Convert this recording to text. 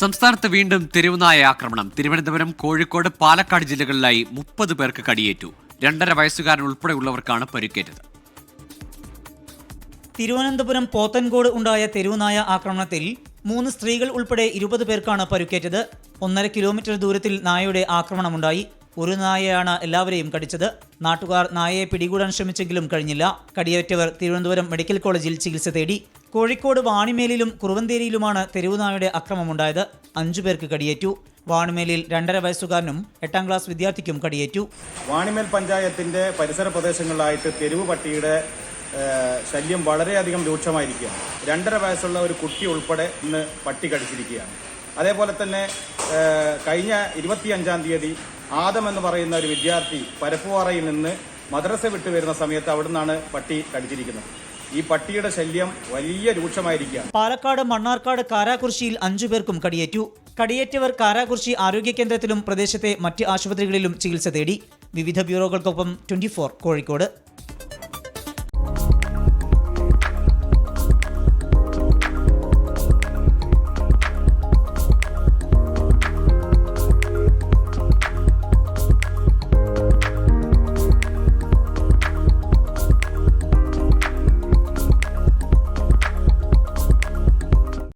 സംസ്ഥാനത്ത് വീണ്ടും തെരുവുനായ ആക്രമണം. തിരുവനന്തപുരം, കോഴിക്കോട്, പാലക്കാട് ജില്ലകളിലായി 30 പേർക്ക് കടിയേറ്റു. 2.5 വയസ്സുകാരൻ ഉൾപ്പെടെയുള്ളവർക്കാണ് പരിക്കേറ്റത്. തിരുവനന്തപുരം പോത്തൻകോട് ഉണ്ടായ തെരുവുനായ ആക്രമണത്തിൽ 3 സ്ത്രീകൾ ഉൾപ്പെടെ 20 പേർക്കാണ് പരിക്കേറ്റത്. 1.5 കിലോമീറ്റർ ദൂരത്തിൽ നായയുടെ ആക്രമണമുണ്ടായി. ഒരു നായയാണ് എല്ലാവരെയും കടിച്ചത്. നാട്ടുകാർ നായയെ പിടികൂടാൻ ശ്രമിച്ചെങ്കിലും കഴിഞ്ഞില്ല. കടിയേറ്റവർ തിരുവനന്തപുരം മെഡിക്കൽ കോളേജിൽ ചികിത്സ തേടി. കോഴിക്കോട് വാണിമേലിലും കുറുവന്തേരിയിലുമാണ് തെരുവുനായയുടെ അക്രമമുണ്ടായത്. 5 പേർക്ക് കടിയേറ്റു. വാണിമേലിൽ 2.5 വയസ്സുകാരനും 8ാം ക്ലാസ് വിദ്യാർത്ഥിക്കും കടിയേറ്റു. വാണിമേൽ പഞ്ചായത്തിന്റെ പരിസര പ്രദേശങ്ങളിലായിട്ട് തെരുവ് പട്ടിയുടെ ശല്യം വളരെയധികം രൂക്ഷമായിരിക്കുകയാണ്. 2.5 വയസ്സുള്ള ഒരു കുട്ടി ഉൾപ്പെടെ ഇന്ന് പട്ടി കടിച്ചിരിക്കുകയാണ്. അതേപോലെ തന്നെ കഴിഞ്ഞ 25-ാം തീയതി ആദം എന്ന് പറയുന്ന ഒരു വിദ്യാർത്ഥി പരപ്പുപാറയിൽ നിന്ന് മദ്രസ വിട്ടു വരുന്ന സമയത്ത് അവിടെ നിന്നാണ് പട്ടി കടിച്ചിരിക്കുന്നത്. ഈ പട്ടിയുടെ ശല്യം വലിയ രൂക്ഷമായിരിക്കുകയാണ്. പാലക്കാട് മണ്ണാർക്കാട് കാരാകുർശിയിൽ 5 പേർക്കും കടിയേറ്റു. കടിയേറ്റവർ കാരാകുർശി ആരോഗ്യ കേന്ദ്രത്തിലും പ്രദേശത്തെ മറ്റ് ആശുപത്രികളിലും ചികിത്സ തേടി. വിവിധ ബ്യൂറോകൾക്കൊപ്പം 24 കോഴിക്കോട്.